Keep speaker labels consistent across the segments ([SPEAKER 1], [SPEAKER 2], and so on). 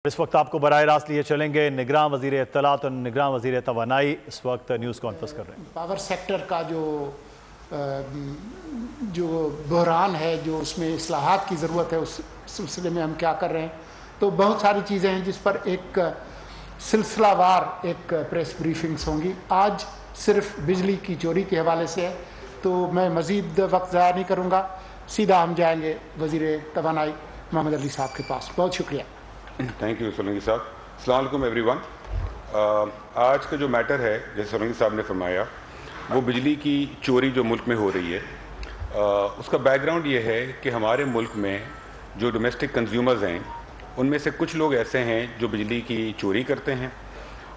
[SPEAKER 1] इस वक्त आपको बराह रास्त लिए चलेंगे निगरान वज़ीर इत्तलात और निगरान वज़ीर तवानाई इस वक्त न्यूज़ कॉन्फ्रेंस कर रहे हैं।
[SPEAKER 2] पावर सेक्टर का जो बहरान है, जो उसमें इस्लाहात की ज़रूरत है, उस सिलसिले में हम क्या कर रहे हैं। तो बहुत सारी चीज़ें हैं जिस पर एक सिलसिलावार एक प्रेस ब्रीफिंग्स होंगी। आज सिर्फ बिजली की चोरी के हवाले से है, तो मैं मज़ीद वक्त ज़ाया नहीं करूँगा, सीधा हम जाएंगे वज़ीर तवानाई मोहम्मद अली साहब के पास। बहुत शुक्रिया।
[SPEAKER 3] थैंक यू सोलंकी साहब। अस्सलाम वालेकुम एवरीवन। आज का जो मैटर है, जैसे सोलंकी साहब ने फरमाया, वो बिजली की चोरी जो मुल्क में हो रही है, उसका बैकग्राउंड ये है कि हमारे मुल्क में जो डोमेस्टिक कंज्यूमर्स हैं, उनमें से कुछ लोग ऐसे हैं जो बिजली की चोरी करते हैं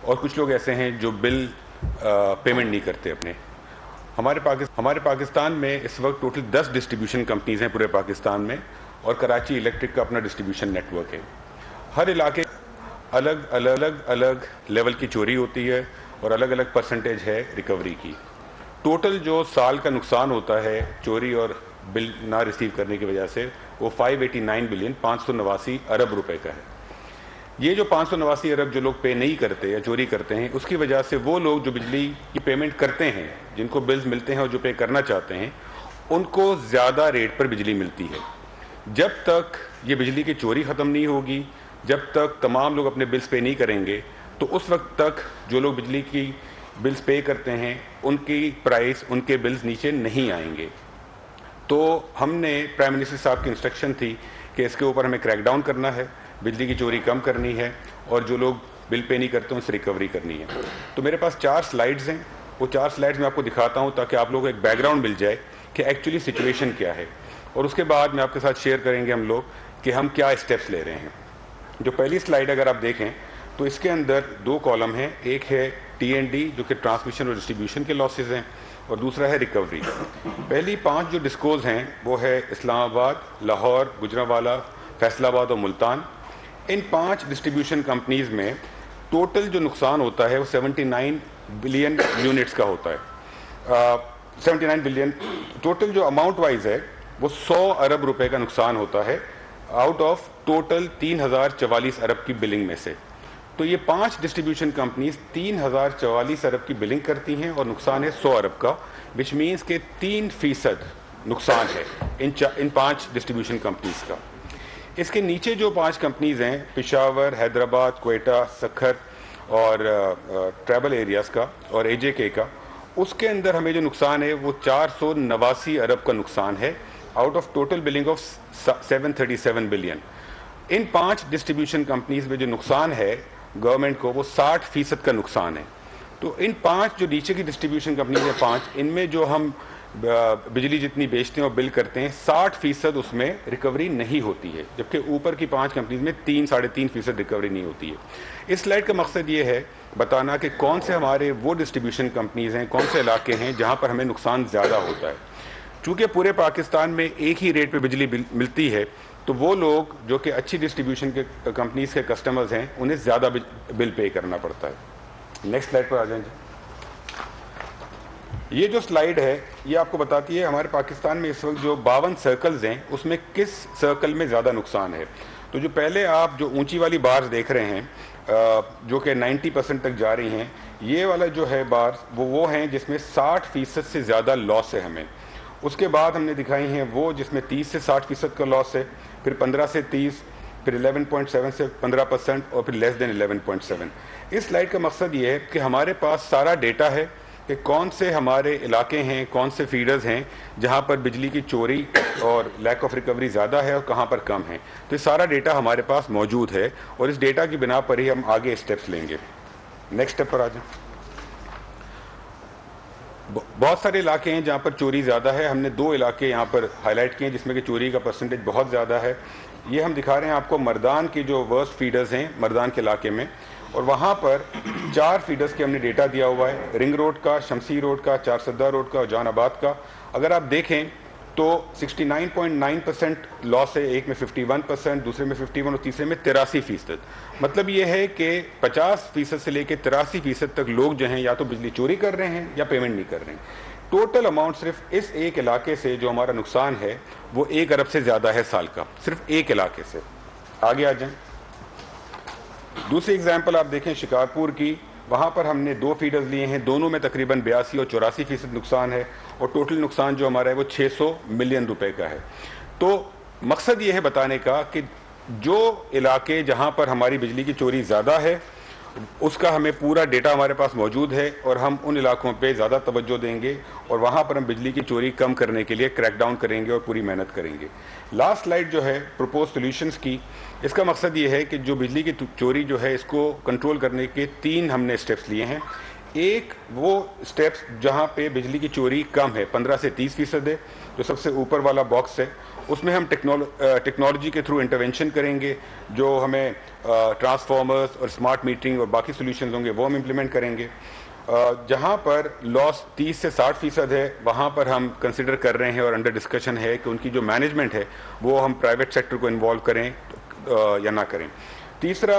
[SPEAKER 3] और कुछ लोग ऐसे हैं जो बिल पेमेंट नहीं करते अपने। हमारे पाकिस्तान में इस वक्त टोटल 10 डिस्ट्रीब्यूशन कंपनीज़ हैं पूरे पाकिस्तान में, और कराची इलेक्ट्रिक का अपना डिस्ट्रीब्यूशन नेटवर्क है। हर इलाके अलग लेवल की चोरी होती है और अलग अलग परसेंटेज है रिकवरी की। टोटल जो साल का नुकसान होता है चोरी और बिल ना रिसीव करने की वजह से, वो 589 बिलियन 589 अरब रुपए का है। ये जो 589 अरब जो लोग पे नहीं करते या चोरी करते हैं, उसकी वजह से वो लोग जो बिजली की पेमेंट करते हैं, जिनको बिल्स मिलते हैं और जो पे करना चाहते हैं, उनको ज़्यादा रेट पर बिजली मिलती है। जब तक ये बिजली की चोरी ख़त्म नहीं होगी, जब तक तमाम लोग अपने बिल्स पे नहीं करेंगे, तो उस वक्त तक जो लोग बिजली की बिल्स पे करते हैं, उनकी प्राइस, उनके बिल्स नीचे नहीं आएंगे। तो हमने प्राइम मिनिस्टर साहब की इंस्ट्रक्शन थी कि इसके ऊपर हमें क्रैकडाउन करना है, बिजली की चोरी कम करनी है और जो लोग बिल पे नहीं करते उनसे रिकवरी करनी है। तो मेरे पास 4 स्लाइड्स हैं, वो 4 स्लाइड्स मैं आपको दिखाता हूँ ताकि आप लोगों को एक बैकग्राउंड मिल जाए कि एक्चुअली सिचुएशन क्या है, और उसके बाद मैं आपके साथ शेयर करेंगे हम लोग कि हम क्या स्टेप्स ले रहे हैं। जो पहली स्लाइड अगर आप देखें तो इसके अंदर 2 कॉलम हैं, एक है TND जो कि ट्रांसमिशन और डिस्ट्रीब्यूशन के लॉसेस हैं, और दूसरा है रिकवरी। पहली 5 जो डिस्कोज हैं वो है इस्लामाबाद, लाहौर, गुजरांवाला, फैसलाबाद और मुल्तान। इन 5 डिस्ट्रीब्यूशन कंपनीज में टोटल जो नुकसान होता है वो 79 बिलियन यूनिट्स का होता है। 79 बिलियन टोटल जो अमाउंट वाइज है वो 100 अरब रुपए का नुकसान होता है आउट ऑफ टोटल 3044 अरब की बिलिंग में से। तो ये 5 डिस्ट्रीब्यूशन कंपनीज 3044 अरब की बिलिंग करती हैं और नुकसान है 100 अरब का, विच मीन्स के 3% नुकसान है इन 5 डिस्ट्रीब्यूशन कंपनीज का। इसके नीचे जो 5 कंपनीज हैं, पेशावर, हैदराबाद, क्वेटा, सखर और ट्राइबल एरियाज का और AJK का, उसके अंदर हमें जो नुकसान है वो 489 अरब का नुकसान है out of total billing of 737 billion. In 5 distribution companies में जो नुकसान है गवर्नमेंट को, वो 60% का नुकसान है। तो इन 5 जो नीचे की डिस्ट्रीब्यूशन कंपनीज है 5, इनमें जो हम बिजली जितनी बेचते हैं और बिल करते हैं, 60% उसमें रिकवरी नहीं होती है, जबकि ऊपर की 5 कंपनीज में 3-3.5% रिकवरी नहीं होती है। इस स्लाइड का मकसद ये है बताना कि कौन से हमारे वो डिस्ट्रीब्यूशन कंपनीज हैं, कौन से इलाके हैं जहाँ पर हमें नुकसान ज़्यादा होता है। चूँकि पूरे पाकिस्तान में एक ही रेट पे बिजली मिलती है, तो वो लोग जो कि अच्छी डिस्ट्रीब्यूशन के कंपनीज के कस्टमर्स हैं, उन्हें ज़्यादा बिल पे करना पड़ता है। नेक्स्ट स्लाइड पर आ जाएंगे। ये जो स्लाइड है ये आपको बताती है हमारे पाकिस्तान में इस वक्त जो 52 सर्कल्स हैं, उसमें किस सर्कल में ज़्यादा नुकसान है। तो जो पहले आप जो ऊंची वाली बार्स देख रहे हैं जो कि 90% तक जा रही हैं, ये वाला जो है बार्स वो हैं जिसमें 60% से ज़्यादा लॉस है हमें। उसके बाद हमने दिखाई हैं वो जिसमें 30 से 60% का लॉस है, फिर 15 से 30, फिर 11.7 से 15% और फिर लेस देन 11.7। इस स्लाइड का मकसद ये है कि हमारे पास सारा डेटा है कि कौन से हमारे इलाके हैं, कौन से फीडर्स हैं जहाँ पर बिजली की चोरी और लैक ऑफ रिकवरी ज़्यादा है और कहाँ पर कम है। तो ये सारा डेटा हमारे पास मौजूद है और इस डेटा की बिना पर ही हम आगे स्टेप्स लेंगे। नेक्स्ट स्टेप पर आ जाएं। बहुत सारे इलाके हैं जहाँ पर चोरी ज़्यादा है। हमने 2 इलाके यहाँ पर हाईलाइट किए हैं जिसमें कि चोरी का परसेंटेज बहुत ज़्यादा है। ये हम दिखा रहे हैं आपको मर्दान की जो वर्स्ट फीडर्स हैं मर्दान के इलाके में, और वहाँ पर 4 फीडर्स के हमने डेटा दिया हुआ है, रिंग रोड का, शमसी रोड का, चारसद्दा रोड का और जहानाबाद का। अगर आप देखें तो 69.9% लॉस है, एक में 51%, दूसरे में 51% और तीसरे में 83%। मतलब ये है कि 50% से लेकर 83% तक लोग जो हैं या तो बिजली चोरी कर रहे हैं या पेमेंट नहीं कर रहे हैं। टोटल अमाउंट सिर्फ इस एक इलाके से जो हमारा नुकसान है वो 1 अरब से ज़्यादा है साल का, सिर्फ एक इलाके से। आगे आ जाएं। दूसरी एग्जाम्पल आप देखें शिकारपुर की, वहाँ पर हमने 2 फीडर्स लिए हैं, दोनों में तकरीबन 82 और 84% नुकसान है और टोटल नुकसान जो हमारा है वो 600 मिलियन रुपए का है। तो मकसद ये है बताने का कि जो इलाके जहाँ पर हमारी बिजली की चोरी ज़्यादा है उसका हमें पूरा डेटा हमारे पास मौजूद है और हम उन इलाकों पे ज़्यादा तवज्जो देंगे और वहाँ पर हम बिजली की चोरी कम करने के लिए क्रैकडाउन करेंगे और पूरी मेहनत करेंगे। लास्ट स्लाइड जो है प्रपोज सॉल्यूशंस की, इसका मकसद ये है कि जो बिजली की चोरी जो है इसको कंट्रोल करने के 3 हमने स्टेप्स लिए हैं। एक वो स्टेप्स जहाँ पे बिजली की चोरी कम है, 15 से 30% है, जो सबसे ऊपर वाला बॉक्स है, उसमें हम टेक्नोलॉजी के थ्रू इंटरवेंशन करेंगे। जो हमें ट्रांसफार्मर्स और स्मार्ट मीटरिंग और बाकी सॉल्यूशंस होंगे वो हम इम्प्लीमेंट करेंगे। जहाँ पर लॉस 30 से 60% है वहाँ पर हम कंसिडर कर रहे हैं और अंडर डिस्कशन है कि उनकी जो मैनेजमेंट है वो हम प्राइवेट सेक्टर को इन्वॉल्व करें या ना करें। तीसरा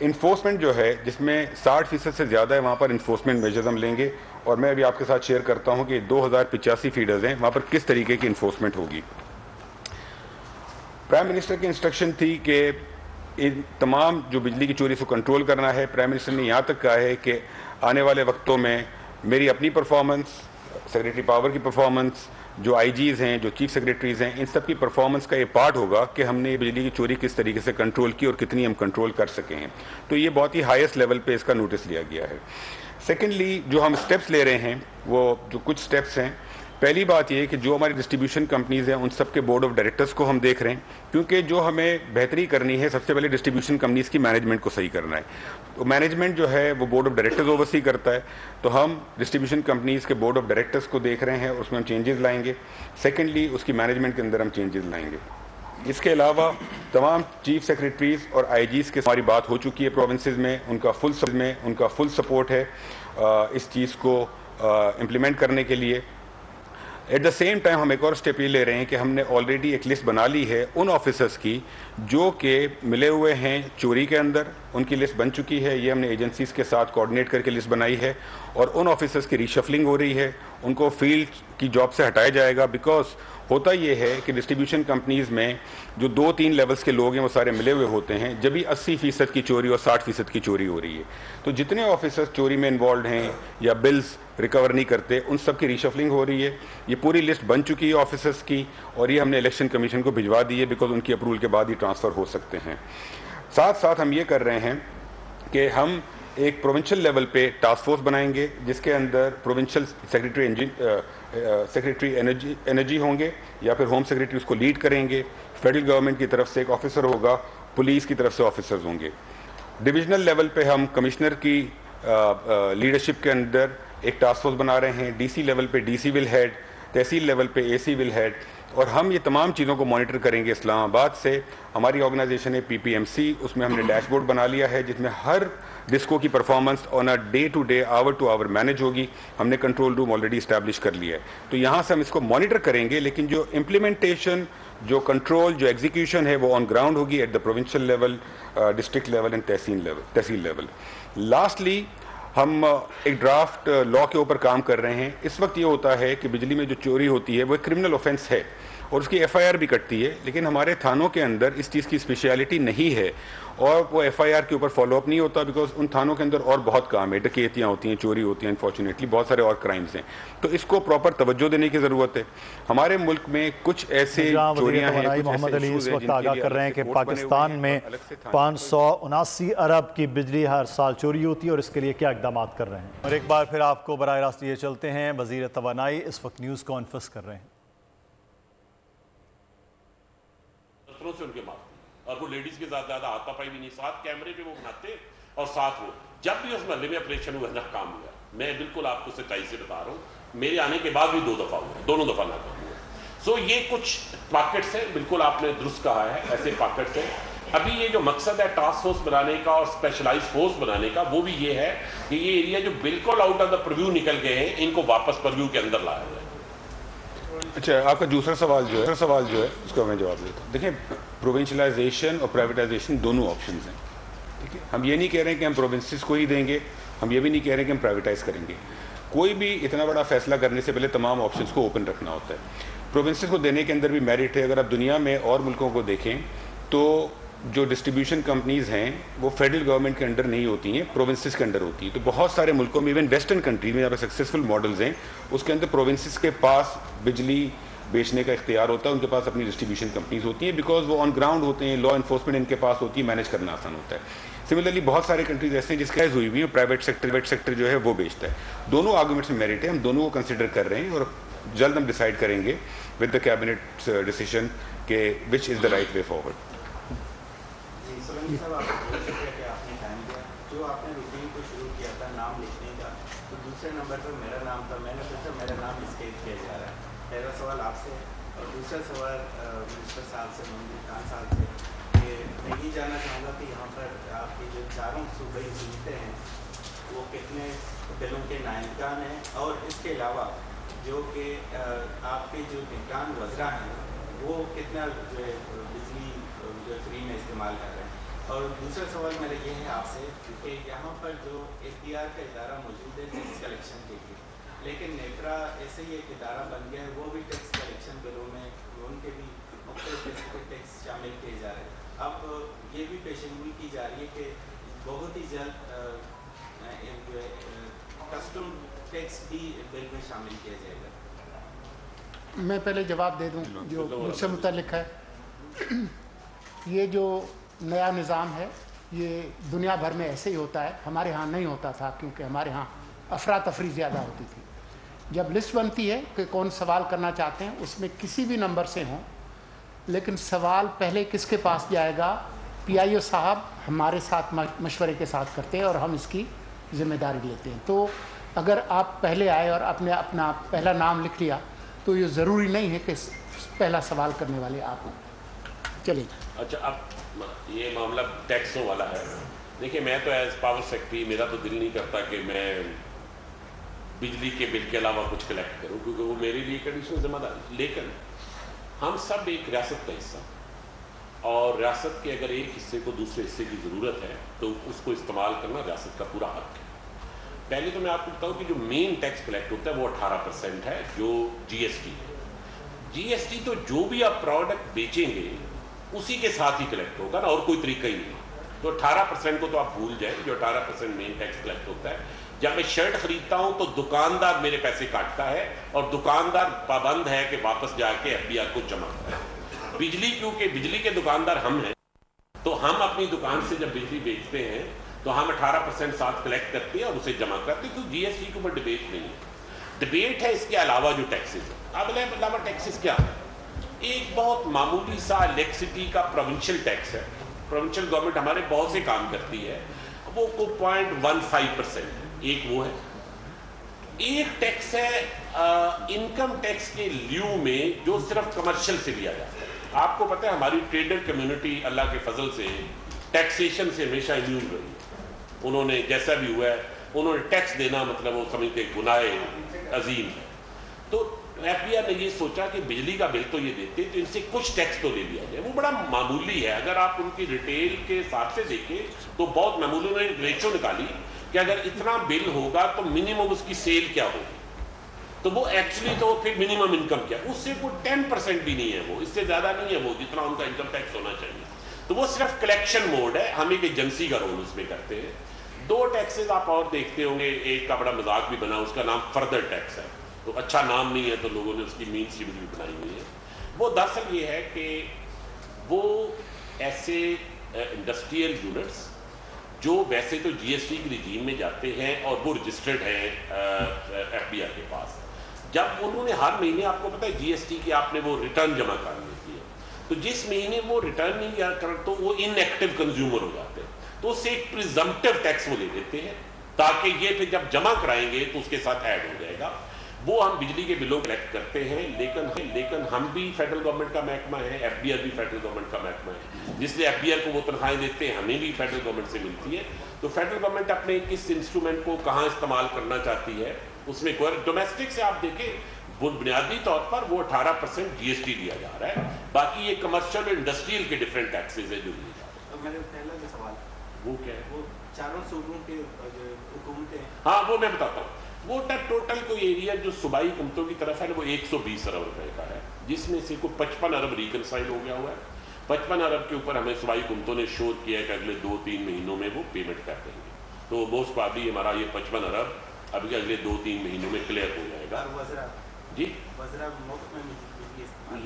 [SPEAKER 3] इन्फोर्समेंट जो है जिसमें 60% से ज़्यादा है वहाँ पर इन्फोर्समेंट मेजर्स हम लेंगे और मैं अभी आपके साथ शेयर करता हूँ कि 2085 फीडर्स हैं, वहाँ पर किस तरीके की इन्फोर्समेंट होगी। प्राइम मिनिस्टर की इंस्ट्रक्शन थी कि इन तमाम जो बिजली की चोरी को कंट्रोल करना है। प्राइम मिनिस्टर ने यहाँ तक कहा है कि आने वाले वक्तों में मेरी अपनी परफॉर्मेंस, सेक्रेटरी पावर की परफॉर्मेंस, जो आईजीज़ हैं, जो चीफ सेक्रेटरीज़ हैं, इन सब की परफॉर्मेंस का ये पार्ट होगा कि हमने बिजली की चोरी किस तरीके से कंट्रोल की और कितनी हम कंट्रोल कर सके हैं। तो ये बहुत ही हाईएस्ट लेवल पे इसका नोटिस लिया गया है। सेकेंडली जो हम स्टेप्स ले रहे हैं वो जो कुछ स्टेप्स हैं, पहली बात ये कि जो हमारी डिस्ट्रीब्यूशन कंपनीज हैं उन सब के बोर्ड ऑफ डायरेक्टर्स को हम देख रहे हैं, क्योंकि जो हमें बेहतरी करनी है सबसे पहले डिस्ट्रीब्यूशन कंपनीज की मैनेजमेंट को सही करना है। तो मैनेजमेंट जो है वो बोर्ड ऑफ डायरेक्टर्स ओवरसी करता है, तो हम डिस्ट्रीब्यूशन कंपनीज के बोर्ड ऑफ डायरेक्टर्स को देख रहे हैं, उसमें हम चेंजेस लाएंगे। सेकेंडली उसकी मैनेजमेंट के अंदर हम चेंजेस लाएंगे। इसके अलावा तमाम चीफ सेक्रेटरीज और आईजीज़ के हमारी बात हो चुकी है प्रोविंसेस में, उनका फुल सपोर्ट है इस चीज़ को इम्प्लीमेंट करने के लिए। एट द सेम टाइम हम एक और स्टेप ये ले रहे हैं कि हमने ऑलरेडी एक लिस्ट बना ली है उन ऑफिसर्स की जो कि मिले हुए हैं चोरी के अंदर, उनकी लिस्ट बन चुकी है। ये हमने एजेंसीज के साथ कोऑर्डिनेट करके लिस्ट बनाई है और उन ऑफिसर्स की रीशफलिंग हो रही है, उनको फील्ड की जॉब से हटाया जाएगा। बिकॉज होता ये है कि डिस्ट्रीब्यूशन कंपनीज में जो 2-3 लेवल्स के लोग हैं वो सारे मिले हुए होते हैं, जब भी 80% की चोरी और 60% की चोरी हो रही है। तो जितने ऑफिसर्स चोरी में इन्वॉल्व हैं या बिल्स रिकवर नहीं करते, उन सब की रीशफलिंग हो रही है। ये पूरी लिस्ट बन चुकी है ऑफिसर्स की और ये हमने इलेक्शन कमीशन को भिजवा दी है, बिकॉज उनकी अप्रूवल के बाद ही ट्रांसफ़र हो सकते हैं। साथ साथ हम ये कर रहे हैं कि हम एक प्रोविंशियल लेवल पे टास्क फोर्स बनाएंगे जिसके अंदर प्रोविंशियल सेक्रेटरी एनर्जी होंगे या फिर होम सेक्रेटरी उसको लीड करेंगे। फेडरल गवर्नमेंट की तरफ से एक ऑफिसर होगा, पुलिस की तरफ से ऑफिसर्स होंगे। डिविजनल लेवल पे हम कमिश्नर की लीडरशिप के अंदर एक टास्क फोर्स बना रहे हैं। डीसी लेवल पे DC will head, tehsil level पे एसी विल हेड, और हम ये तमाम चीज़ों को मॉनिटर करेंगे इस्लामाबाद से। हमारी ऑर्गेनाइजेशन है पीपीएमसी, उसमें हमने डैशबोर्ड बना लिया है जिसमें हर डिस्को की performance on a day to day, hour to hour manage होगी। हमने कंट्रोल रूम ऑलरेडी इस्टेब्लिश कर लिया है, तो यहाँ से हम इसको मॉनिटर करेंगे। लेकिन जो इम्प्लीमेंटेशन, जो कंट्रोल, जो एग्जीक्यूशन है वो ऑन ग्राउंड होगी at the provincial level, district level and tehsil level. Lastly हम एक ड्राफ्ट लॉ के ऊपर काम कर रहे हैं। इस वक्त ये होता है कि बिजली में जो चोरी होती है वो एक क्रिमिनल ऑफेंस है और उसकी एफआईआर भी कटती है, लेकिन हमारे थानों के अंदर इस चीज़ की स्पेशलिटी नहीं है और वो एफआईआर के ऊपर फॉलोअप नहीं होता, बिकॉज उन थानों के अंदर और बहुत काम है, डकैतियाँ होती हैं, चोरी होती हैं, अनफॉर्चुनेटली बहुत सारे और क्राइम्स हैं। तो इसको प्रॉपर तवज्जो देने की ज़रूरत है। हमारे मुल्क में कुछ ऐसे चोरियाँ हैं,
[SPEAKER 1] मोहम्मद अली इस वक्त आगाह कर रहे हैं कि पाकिस्तान में 579 अरब की बिजली हर साल चोरी होती है और इसके लिए क्या इकदाम कर रहे हैं। और एक बार फिर आपको बराह रास्त ये चलते हैं, वज़ीर तवानाई इस वक्त न्यूज़ कॉन्फ्रेंस कर रहे हैं।
[SPEAKER 4] से उनके मारते और वो लेडीज के साथ ज्यादा हाथापाई भी नहीं, साथ कैमरे पे वो बनाते और साथ वो जब भी उस महल्ले में ऑपरेशन हुआ ना काम हुआ, मैं बिल्कुल आपको सच्चाई से बता रहा हूँ, मेरे आने के बाद भी 2 दफा हुआ, दोनों दफा नाकाम हुआ। सो ये कुछ पॉकेट्स हैं, बिल्कुल आपने दुरुस्त कहा है, ऐसे पॉकेट्स हैं। अभी ये जो मकसद है टास्क फोर्स बनाने का और स्पेशलाइज फोर्स बनाने का, वो भी ये है कि ये एरिया जो बिल्कुल आउट ऑफ द परव्यू निकल गए हैं, इनको वापस परव्यू के अंदर लाया जाए।
[SPEAKER 3] अच्छा, आपका दूसरा सवाल जो है उसका मैं जवाब देता हूँ। देखिए, प्रोविंशलाइजेशन और प्राइवेटाइजेशन दोनों ऑप्शंस हैं, ठीक है। हम ये नहीं कह रहे हैं कि हम प्रोविंसेस को ही देंगे, हम ये भी नहीं कह रहे हैं कि हम प्राइवेटाइज करेंगे। कोई भी इतना बड़ा फैसला करने से पहले तमाम ऑप्शंस को ओपन रखना होता है। प्रोविंसेस को देने के अंदर भी मेरिट है। अगर आप दुनिया में और मुल्कों को देखें तो جو ڈسٹریبیوشن کمپنیز ہیں وہ فیڈرل گورنمنٹ کے انڈر نہیں ہوتی ہیں, پروونسز کے انڈر ہوتی ہیں. تو بہت سارے ملکوں میں, ایون ویسٹرن کنٹری میں جہاں پہ سکسیزفل ماڈلز ہیں, اس کے اندر پروونسز کے پاس بجلی بیچنے کا اختیار ہوتا ہے, ان کے پاس اپنی ڈسٹریبیوشن کمپنیز ہوتی ہیں, بیکاز وہ آن گراؤنڈ ہوتے ہیں, لا انفورسمنٹ ان کے پاس ہوتی ہے, مینیج کرنا آسان ہوتا ہے. سملرلی بہت سارے کنٹریز ایسے ہیں جس کی ہوئی ہوئی ہیں, پرائیویٹ سیکٹر جو ہے وہ بیچتا ہے. دونوں آرگومنٹس میں میرٹ ہے, ہم دونوں کو کنسیڈر کر رہے ہیں اور جلد ہم ڈیسائیڈ کریں گے ود دا کیبنٹ ڈیسیشن کہ which is the right way forward.
[SPEAKER 5] Solangi صاحب آپ کو بہت شکریہ کہ آپ نے ٹائم دیا. جو آپ نے روٹین کو شروع کیا تھا نام لکھنے کا, تو دوسرے نمبر پر میرا نام تھا, میں نے سوچا میرا نام اسکیپ کیا جا رہا ہے. پہلا سوال آپ سے, اور دوسرا سوال منسٹر صاحب سے, محمود خان صاحب سے, کہ میں یہ جاننا چاہوں گا کہ یہاں پر آپ کی جو چاروں صوبائی حکومتیں ہیں وہ کتنے بلوں کے نائبان ہیں, اور اس کے علاوہ جو کہ آپ کے جو نگران وزراء ہیں وہ کتنا جو ہے بجلی جو فری میں استعمال کر رہے ہیں. اور دوسرا سوال میرا یہ ہے آپ سے کہ یہاں پر جو اختیار کا ادارہ موجود ہے ٹیکس کلیکشن کے لیے, لیکن نیپرا ایسے ہی ایک ادارہ بن گیا ہے, وہ بھی ٹیکس کلیکشن بلوں میں ان کے بھی مختلف قسم کے ٹیکس شامل کیے جا رہے ہیں. اب یہ بھی پیشنگوئی کی جا رہی ہے کہ بہت ہی جلد کسٹم ٹیکس بھی بل میں شامل کیا جائے گا.
[SPEAKER 2] میں پہلے جواب دے دوں جو مجھ سے متعلق ہے. یہ جو نیا نظام ہے یہ دنیا بھر میں ایسے ہی ہوتا ہے, ہمارے ہاں نہیں ہوتا تھا کیونکہ ہمارے ہاں افراتفری زیادہ ہوتی تھی. جب لسٹ بنتی ہے کہ کون سوال کرنا چاہتے ہیں, اس میں کسی بھی نمبر سے ہوں, لیکن سوال پہلے کس کے پاس جائے گا, پی آئی او صاحب ہمارے ساتھ مشورے کے ساتھ کرتے ہیں اور ہم اس کی ذمہ داری لیتے ہیں. تو اگر آپ پہلے آئے اور اپنا پہلا نام لکھ لیا تو یہ ضروری نہیں ہے کہ پہلا سوال کرنے والے آپ ہوں. چلیے.
[SPEAKER 4] اچھا, اب یہ معاملہ ٹیکسوں والا ہے. دیکھیں, میں تو ایز پاور سیکٹری میرا تو دل نہیں کرتا کہ میں بجلی کے بل کے علاوہ کچھ کلیکٹ کروں, کیونکہ وہ میرے لیے کنڈیشنل ذمہ داری. لیکن ہم سب ایک ریاست کا حصہ, اور ریاست کے اگر ایک حصے کو دوسرے حصے کی ضرورت ہے تو اس کو استعمال کرنا ریاست کا پورا حق ہے. پہلے تو میں آپ کو بتاؤں کہ جو مین ٹیکس کلیکٹ ہوتا ہے وہ 18% ہے, جو جی ایس ٹی ہے. جی ایس ٹی تو جو بھی آپ پروڈکٹ بیچیں گے اسی کے ساتھ ہی کلیکٹ ہوگا نا, اور کوئی طریقہ ہی نہیں. تو 18% کو تو آپ بھول جائیں, جو 18% مین ٹیکس کلیکٹ ہوتا ہے. جب میں شرٹ خریدتا ہوں تو دکاندار میرے پیسے کاٹتا ہے, اور دکاندار پابند ہے کہ واپس جا کے ایف بی آر کو جمع کرے. بجلی, کیونکہ بجلی کے دکاندار ہم ہیں, تو ہم اپنی دکان سے جب بجلی بیچتے ہیں تو ہم 18% ساتھ کلیکٹ کرتے ہیں اور اسے جمع کرتے ہیں. تو جی ایس ٹی کے اوپر ڈبیٹ نہیں ہے. ڈبیٹ ہے اس کے علاوہ جو ٹیکسز ہیں. اب علاوہ ٹیکسز کیا ہے؟ ایک بہت معمولی سا الیکٹریسٹی کا پروونشل ٹیکس ہے. پروونشل گورنمنٹ ہمارے بہت سے کام کرتی ہے, وہ 0.15%. ایک وہ ہے. ایک ٹیکس ہے انکم ٹیکس کے لیو میں جو صرف کمرشل سے لیا جاتا ہے. آپ کو پتہ ہے ہماری ٹریڈر کمیونٹی اللہ کے فضل سے ٹیکسیشن سے ہمیشہ امیون رہی. انہوں نے جیسا بھی ہوا ہے, انہوں نے ٹیکس دینا مطلب وہ سمجھتے گناہ عظیم ہے. تو ایف بی آر نے یہ سوچا کہ بجلی کا بل تو یہ دیتے تو ان سے کچھ ٹیکس تو لے لیا جائے. وہ بڑا معمولی ہے, اگر آپ ان کی ریٹیل کے حساب سے دیکھیں تو بہت معمولی. انہوں نے ریشو نکالی کہ اگر اتنا بل ہوگا تو منیمم اس کی سیل کیا ہوگی, تو وہ ایکچولی تو پھر منیمم انکم کیا, اس سے کوئی 10% بھی نہیں ہے, وہ اس سے زیادہ نہیں ہے وہ جتنا ان کا انکم ٹیکس ہونا چاہیے. تو وہ صرف کلیکشن موڈ ہے, ہم ایک ایجنسی کا رول اس میں کرتے ہیں. 2 ٹیکسز آپ اور دیکھتے ہوں گے, ایک کا بڑا مذاق بھی بنا, اس کا نام فردر ٹیکس ہے. تو اچھا نام نہیں ہے تو لوگوں نے اس کی مین سیریز بھی بنائی ہوئی ہے. وہ دراصل یہ ہے کہ وہ ایسے انڈسٹریل یونٹس جو ویسے تو جی ایس ٹی کے رجیم میں جاتے ہیں اور وہ رجسٹرڈ ہیں ایف بی آر کے پاس, جب انہوں نے ہر مہینے آپ کو پتہ ہے جی ایس ٹی کی آپ نے وہ ریٹرن جمع کرنی ہوتی ہے, تو جس مہینے وہ ریٹرن نہیں کر تو وہ ان ایکٹیو کنزیومر ہو جاتے ہیں, تو اس سے ایک پریزمپٹیو ٹیکس وہ لے لیتے ہیں تاکہ یہ پھر جب جمع کرائیں گے تو اس کے ساتھ ایڈ ہو جائے گا. وہ ہم بجلی کے بلوں کلیکٹ کرتے ہیں, لیکن ہم بھی فیڈرل گورنمنٹ کا محکمہ ہے, ایف بی آر بھی فیڈرل گورنمنٹ کا محکمہ ہے, جس لیے ایف بی آر کو وہ تنخواہیں دیتے ہیں, ہمیں بھی فیڈرل گورنمنٹ سے ملتی ہے. تو فیڈرل گورنمنٹ اپنے کس انسٹرومنٹ کو کہاں استعمال کرنا چاہتی ہے اس میں کوئی ڈومیسٹک سے آپ دیکھیں بنیادی طور پر وہ 18% جی ایس ٹی لیا جا رہا ہے, باقی یہ کمرشل اور انڈسٹریل کے ڈفرینٹ ٹیکسز ہیں جو لیے جا رہے ہیں.
[SPEAKER 5] میرا پہلا جو سوال
[SPEAKER 4] وہ کیا ہے,
[SPEAKER 5] وہ چاروں صوبوں کے حکومتیں,
[SPEAKER 4] ہاں وہ میں بتاتا ہوں. وہ ٹوٹل کوئی ایریا جو صوبائی حکومتوں کی طرف ہے وہ 120 ارب روپے کا ہے, جس میں سے کوئی 55 ارب ریکنسائل ہو گیا ہوا ہے, 55 अरब के ऊपर हमें सूबाई हुकूमतों ने शोर किया है कि अगले 2-3 महीनों में वो पेमेंट कर देंगे, तो मोस्ट प्रॉब्ली हमारा ये 55 अरब अभी अगले 2-3 महीनों में क्लियर हो जाएगा। जी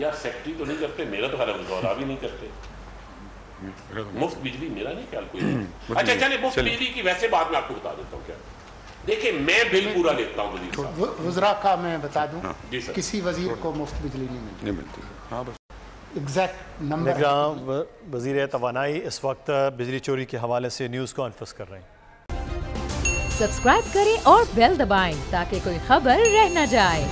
[SPEAKER 4] यार सेक्रेटरी तो नहीं करते, मेरा तो ख्याल दौरा भी नहीं करते, मुफ्त बिजली मेरा नहीं ख्याल कोई। अच्छा चले मुफ्त बिजली की वैसे बात मैं आपको बता देता हूँ। क्या देखिए मैं बिल पूरा लेता हूँ वजीर साहब,
[SPEAKER 2] वज़रा का मैं बता दूँ
[SPEAKER 4] जी सर,
[SPEAKER 2] किसी वजीर को मुफ्त बिजली नहीं मिलती।
[SPEAKER 3] हाँ बस
[SPEAKER 2] एग्जैक्ट नंबर।
[SPEAKER 1] वज़ीर तवानाई इस वक्त बिजली चोरी के हवाले से न्यूज़ कॉन्फ्रेंस कर रहे हैं।
[SPEAKER 6] सब्सक्राइब करें और बेल दबाएं ताकि कोई खबर रह न जाए।